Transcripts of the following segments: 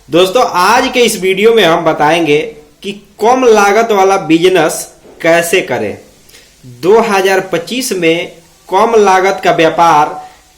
दोस्तों आज के इस वीडियो में हम बताएंगे कि कम लागत वाला बिजनेस कैसे करें। 2025 में कम लागत का व्यापार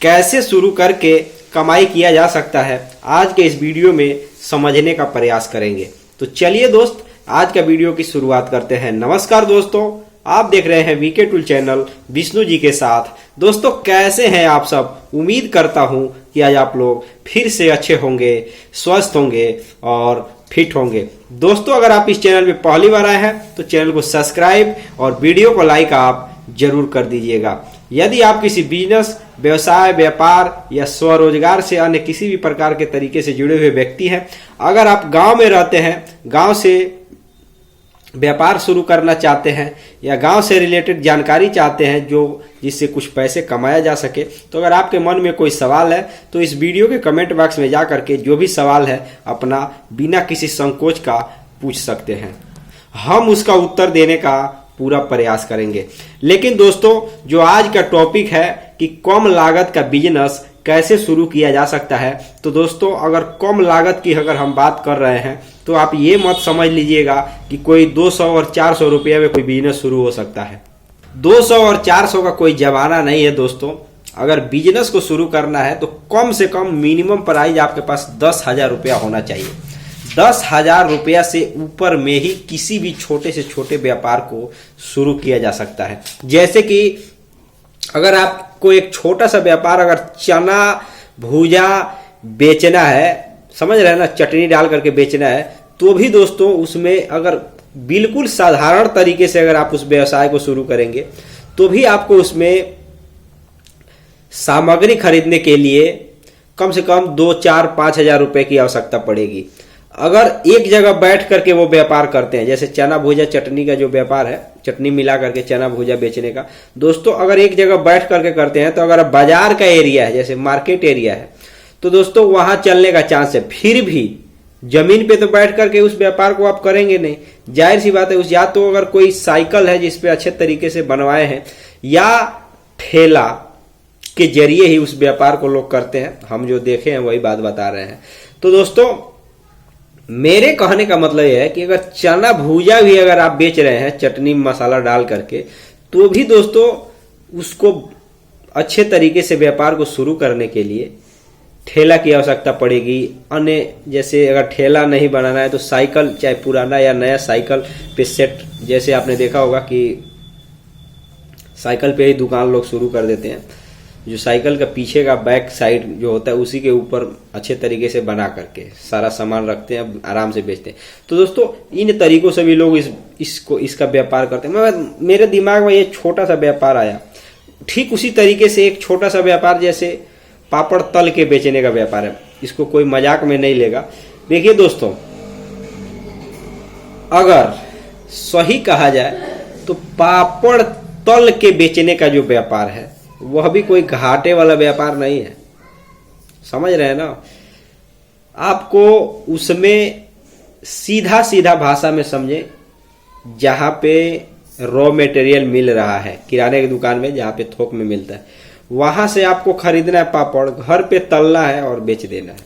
कैसे शुरू करके कमाई किया जा सकता है, आज के इस वीडियो में समझने का प्रयास करेंगे। तो चलिए दोस्त, आज का वीडियो की शुरुआत करते हैं। नमस्कार दोस्तों, आप देख रहे हैं VK tool channel Vishnu ji के साथ। दोस्तों कैसे हैं आप सब? उम्मीद करता हूं कि आज आप लोग फिर से अच्छे होंगे, स्वस्थ होंगे और फिट होंगे। दोस्तों अगर आप इस चैनल में पहली बार आए हैं तो चैनल को सब्सक्राइब और वीडियो को लाइक आप जरूर कर दीजिएगा। यदि आप किसी बिजनेस, व्यवसाय, व्यापार या स्वरोजगार से अन्य किसी भी प्रकार के तरीके से जुड़े हुए व्यक्ति हैं, अगर आप गांव में रहते हैं, गांव से व्यापार शुरू करना चाहते हैं या गांव से रिलेटेड जानकारी चाहते हैं जिससे कुछ पैसे कमाया जा सके, तो अगर आपके मन में कोई सवाल है तो इस वीडियो के कमेंट बॉक्स में जा करके जो भी सवाल है अपना बिना किसी संकोच का पूछ सकते हैं। हम उसका उत्तर देने का पूरा प्रयास करेंगे। लेकिन दोस्तों जो आज का टॉपिक है कि कम लागत का बिजनेस कैसे शुरू किया जा सकता है, तो दोस्तों अगर कम लागत की अगर हम बात कर रहे हैं तो आप ये मत समझ लीजिएगा कि कोई 200 और 400 रुपये में कोई बिजनेस शुरू हो सकता है। 200 और 400 का कोई जमाना नहीं है दोस्तों। अगर बिजनेस को शुरू करना है तो कम से कम मिनिमम प्राइस आपके पास 10,000 रुपया होना चाहिए। 10,000 रुपया से ऊपर में ही किसी भी छोटे से छोटे व्यापार को शुरू किया जा सकता है। जैसे कि अगर आपको एक छोटा सा व्यापार, अगर चना भूजा बेचना है, समझ रहे हैं ना, चटनी डाल करके बेचना है, तो भी दोस्तों उसमें अगर बिल्कुल साधारण तरीके से अगर आप उस व्यवसाय को शुरू करेंगे तो भी आपको उसमें सामग्री खरीदने के लिए कम से कम 2, 4, 5,000 रुपए की आवश्यकता पड़ेगी। अगर एक जगह बैठ करके वो व्यापार करते हैं, जैसे चना भूजा चटनी का जो व्यापार है, चटनी मिला करके चना भूजा बेचने का, दोस्तों अगर एक जगह बैठ करके करते हैं तो अगर बाजार का एरिया है, जैसे मार्केट एरिया है, तो दोस्तों वहां चलने का चांस है। फिर भी जमीन पे तो बैठ करके उस व्यापार को आप करेंगे नहीं, जाहिर सी बात है। उस या तो अगर कोई साइकिल है जिसपे अच्छे तरीके से बनवाए हैं, या ठेला के जरिए ही उस व्यापार को लोग करते हैं। हम जो देखे हैं वही बात बता रहे हैं। तो दोस्तों मेरे कहने का मतलब यह है कि अगर चना भूजा भी अगर आप बेच रहे हैं चटनी मसाला डाल करके, तो भी दोस्तों उसको अच्छे तरीके से व्यापार को शुरू करने के लिए ठेला की आवश्यकता पड़ेगी। अन्य जैसे अगर ठेला नहीं बनाना है तो साइकिल, चाहे पुराना या नया साइकिल पे सेट, जैसे आपने देखा होगा कि साइकिल पे ही दुकान लोग शुरू कर देते हैं, जो साइकिल का पीछे का बैक साइड जो होता है उसी के ऊपर अच्छे तरीके से बना करके सारा सामान रखते हैं, आराम से बेचते हैं। तो दोस्तों इन तरीकों से भी लोग इसका व्यापार करते हैं। मेरे दिमाग में ये छोटा सा व्यापार आया, ठीक उसी तरीके से एक छोटा सा व्यापार जैसे पापड़ तल के बेचने का व्यापार है। इसको कोई मजाक में नहीं लेगा। देखिए दोस्तों, अगर सही कहा जाए तो पापड़ तल के बेचने का जो व्यापार है वह भी कोई घाटे वाला व्यापार नहीं है, समझ रहे हैं ना। आपको उसमें सीधा सीधा भाषा में समझे, जहां पे रॉ मटेरियल मिल रहा है, किराने की दुकान में जहां पे थोक में मिलता है, वहां से आपको खरीदना है पापड़, घर पे तलना है और बेच देना है।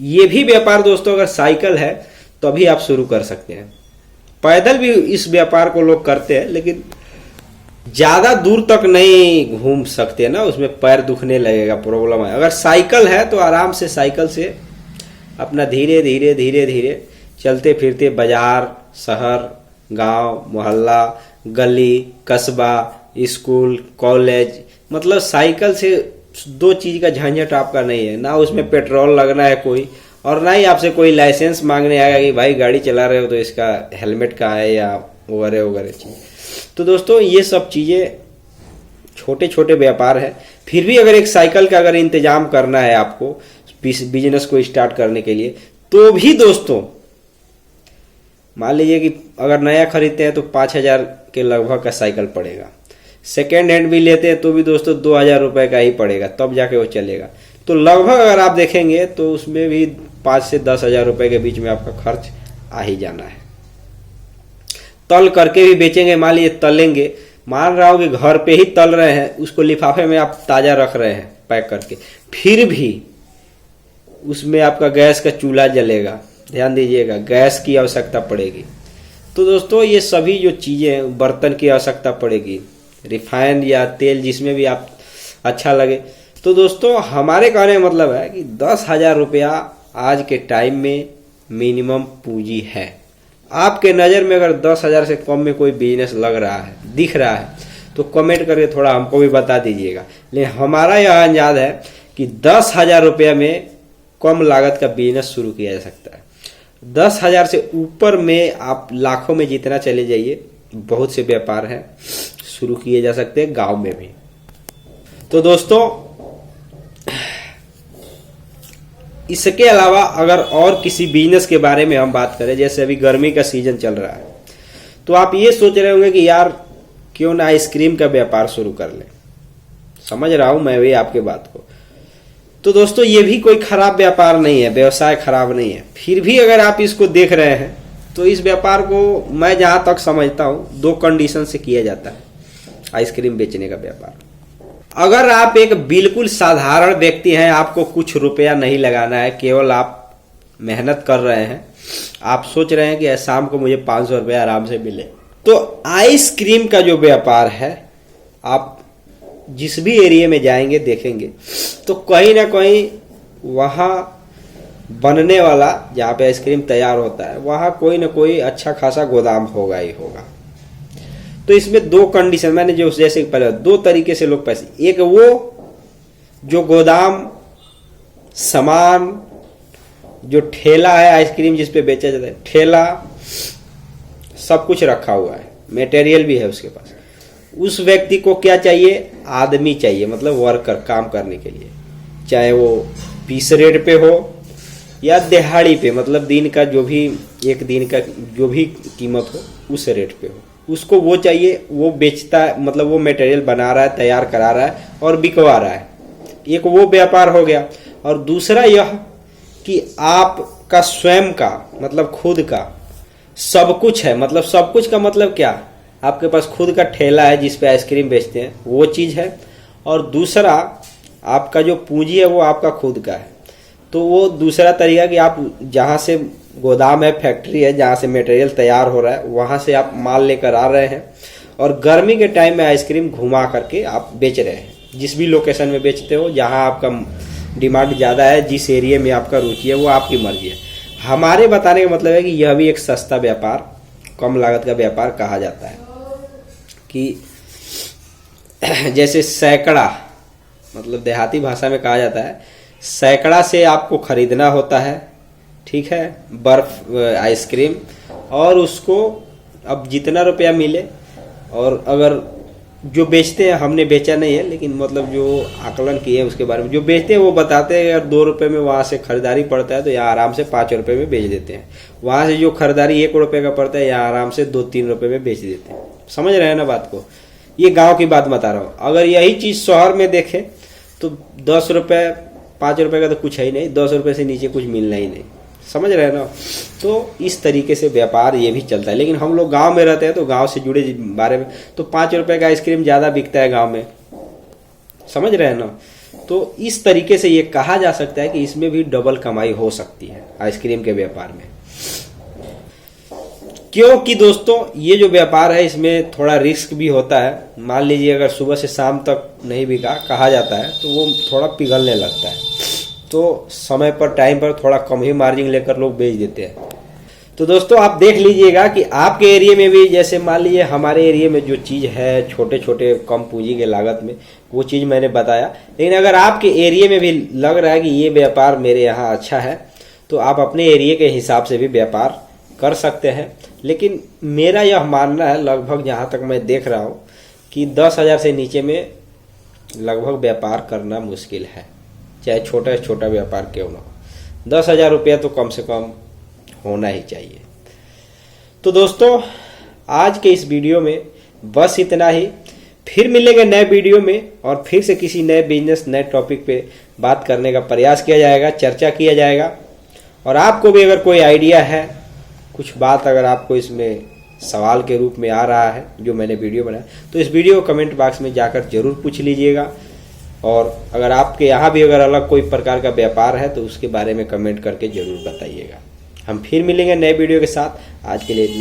ये भी व्यापार दोस्तों अगर साइकिल है तो अभी आप शुरू कर सकते हैं। पैदल भी इस व्यापार को लोग करते हैं, लेकिन ज्यादा दूर तक नहीं घूम सकते ना, उसमें पैर दुखने लगेगा, प्रॉब्लम है। अगर साइकिल है तो आराम से साइकिल से अपना धीरे धीरे धीरे धीरे चलते फिरते बाजार, शहर, गांव, मोहल्ला, गली, कस्बा, स्कूल, कॉलेज, मतलब साइकिल से 2 चीज का झंझट आपका नहीं है। ना उसमें पेट्रोल लगना है कोई, और ना ही आपसे कोई लाइसेंस मांगने आएगा कि भाई गाड़ी चला रहे हो तो इसका हेलमेट का है या वगैरह वगैरह चीज। तो दोस्तों ये सब चीजें छोटे छोटे व्यापार है। फिर भी अगर एक साइकिल का अगर इंतजाम करना है आपको बिजनेस को स्टार्ट करने के लिए, तो भी दोस्तों मान लीजिए कि अगर नया खरीदते हैं तो 5,000 के लगभग का साइकिल पड़ेगा। सेकेंड हैंड भी लेते हैं तो भी दोस्तों 2,000 रुपए का ही पड़ेगा, तब जाके वो चलेगा। तो लगभग अगर आप देखेंगे तो उसमें भी 5 से 10,000 रुपए के बीच में आपका खर्च आ ही जाना है। तल करके भी बेचेंगे, मान लीजिए तलेंगे, मान रहा हूं कि घर पे ही तल रहे हैं, उसको लिफाफे में आप ताजा रख रहे हैं पैक करके, फिर भी उसमें आपका गैस का चूल्हा जलेगा, ध्यान दीजिएगा, गैस की आवश्यकता पड़ेगी। तो दोस्तों ये सभी जो चीज़ें, बर्तन की आवश्यकता पड़ेगी, रिफाइंड या तेल जिसमें भी आप अच्छा लगे। तो दोस्तों हमारे कहने का मतलब है कि 10,000 रुपया आज के टाइम में मिनिमम पूंजी है। आपके नज़र में अगर 10,000 से कम में कोई बिजनेस लग रहा है, दिख रहा है, तो कमेंट करके थोड़ा हमको भी बता दीजिएगा। लेकिन हमारा यह अंदाज है कि 10,000 रुपया में कम लागत का बिजनेस शुरू किया जा सकता है। 10,000 से ऊपर में आप लाखों में जितना चले जाइए, बहुत से व्यापार हैं शुरू किए जा सकते हैं गांव में भी। तो दोस्तों इसके अलावा अगर और किसी बिजनेस के बारे में हम बात करें, जैसे अभी गर्मी का सीजन चल रहा है, तो आप ये सोच रहे होंगे कि यार क्यों ना आइसक्रीम का व्यापार शुरू कर लें। समझ रहा हूं मैं भी आपके बात को। तो दोस्तों ये भी कोई खराब व्यापार नहीं है, व्यवसाय खराब नहीं है। फिर भी अगर आप इसको देख रहे हैं तो इस व्यापार को मैं जहां तक समझता हूं 2 कंडीशन से किया जाता है आइसक्रीम बेचने का व्यापार। अगर आप एक बिल्कुल साधारण व्यक्ति हैं, आपको कुछ रुपया नहीं लगाना है, केवल आप मेहनत कर रहे हैं, आप सोच रहे हैं कि शाम को मुझे 500 रुपया आराम से मिले, तो आइसक्रीम का जो व्यापार है, आप जिस भी एरिया में जाएंगे देखेंगे तो कहीं ना कहीं वहाँ बनने वाला, जहाँ पे आइसक्रीम तैयार होता है, वहाँ कोई ना कोई अच्छा खासा गोदाम होगा ही होगा। तो इसमें 2 कंडीशन, मैंने जो जैसे पहले 2 तरीके से लोग पैसे, एक वो जो गोदाम सामान, जो ठेला है आइसक्रीम जिस पे बेचा जाता है, ठेला सब कुछ रखा हुआ है, मटेरियल भी है उसके पास। उस व्यक्ति को क्या चाहिए? आदमी चाहिए, मतलब वर्कर, काम करने के लिए, चाहे वो पीस रेट पे हो या दिहाड़ी पे, मतलब दिन का जो भी, एक दिन का जो भी कीमत हो उस रेट पे हो, उसको वो चाहिए। वो बेचता है, मतलब वो मटेरियल बना रहा है, तैयार करा रहा है और बिकवा रहा है। एक वो व्यापार हो गया। और दूसरा यह कि आपका स्वयं का, मतलब खुद का सब कुछ है। मतलब सब कुछ का मतलब क्या? आपके पास खुद का ठेला है जिस पे आइसक्रीम बेचते हैं, वो चीज़ है। और दूसरा आपका जो पूंजी है वो आपका खुद का है। तो वो दूसरा तरीका कि आप जहाँ से गोदाम है, फैक्ट्री है, जहाँ से मटेरियल तैयार हो रहा है, वहाँ से आप माल लेकर आ रहे हैं और गर्मी के टाइम में आइसक्रीम घुमा करके आप बेच रहे हैं। जिस भी लोकेशन में बेचते हो, जहाँ आपका डिमांड ज़्यादा है, जिस एरिया में आपका रुचि है, वो आपकी मर्जी है। हमारे बताने का मतलब है कि यह भी एक सस्ता व्यापार, कम लागत का व्यापार कहा जाता है। कि जैसे सैकड़ा, मतलब देहाती भाषा में कहा जाता है, सैकड़ा से आपको खरीदना होता है, ठीक है, बर्फ आइसक्रीम, और उसको अब जितना रुपया मिले, और अगर जो बेचते हैं, हमने बेचा नहीं है, लेकिन मतलब जो आकलन किए हैं उसके बारे में, जो बेचते हैं वो बताते हैं अगर 2 रुपये में वहाँ से खरीदारी पड़ता है तो यहाँ आराम से 5 रुपये में बेच देते हैं। वहाँ से जो खरीदारी 1 रुपये का पड़ता है, यहाँ आराम से 2-3 रुपये में बेच देते हैं। समझ रहे हैं ना बात को? ये गाँव की बात बता रहा हूँ। अगर यही चीज़ शहर में देखें तो 10 रुपये, 5 रुपये का तो कुछ है ही नहीं, 10 रुपये से नीचे कुछ मिलना ही नहीं। समझ रहे हैं ना? तो इस तरीके से व्यापार ये भी चलता है। लेकिन हम लोग गांव में रहते हैं तो गांव से जुड़े बारे में, तो 5 रुपये का आइसक्रीम ज़्यादा बिकता है गांव में। समझ रहे हैं ना? तो इस तरीके से ये कहा जा सकता है कि इसमें भी डबल कमाई हो सकती है आइसक्रीम के व्यापार में। क्योंकि दोस्तों ये जो व्यापार है इसमें थोड़ा रिस्क भी होता है। मान लीजिए अगर सुबह से शाम तक नहीं बिका, कहा जाता है, तो वो थोड़ा पिघलने लगता है। तो समय पर, टाइम पर थोड़ा कम ही मार्जिन लेकर लोग बेच देते हैं। तो दोस्तों आप देख लीजिएगा कि आपके एरिया में भी, जैसे मान लीजिए हमारे एरिया में जो चीज़ है छोटे छोटे कम पूंजी के लागत में, वो चीज़ मैंने बताया। लेकिन अगर आपके एरिया में भी लग रहा है कि ये व्यापार मेरे यहाँ अच्छा है, तो आप अपने एरिया के हिसाब से भी व्यापार कर सकते हैं। लेकिन मेरा यह मानना है, लगभग जहाँ तक मैं देख रहा हूँ, कि 10,000 से नीचे में लगभग व्यापार करना मुश्किल है, चाहे छोटा से छोटा व्यापार क्यों ना हो। 10,000 रुपया तो कम से कम होना ही चाहिए। तो दोस्तों आज के इस वीडियो में बस इतना ही। फिर मिलेंगे नए वीडियो में और फिर से किसी नए बिजनेस, नए टॉपिक पे बात करने का प्रयास किया जाएगा, चर्चा किया जाएगा। और आपको भी अगर कोई आइडिया है, कुछ बात अगर आपको इसमें सवाल के रूप में आ रहा है जो मैंने वीडियो बनाया, तो इस वीडियो को कमेंट बॉक्स में जाकर जरूर पूछ लीजिएगा। और अगर आपके यहाँ भी अगर अलग कोई प्रकार का व्यापार है तो उसके बारे में कमेंट करके जरूर बताइएगा। हम फिर मिलेंगे नए वीडियो के साथ। आज के लिए इतना।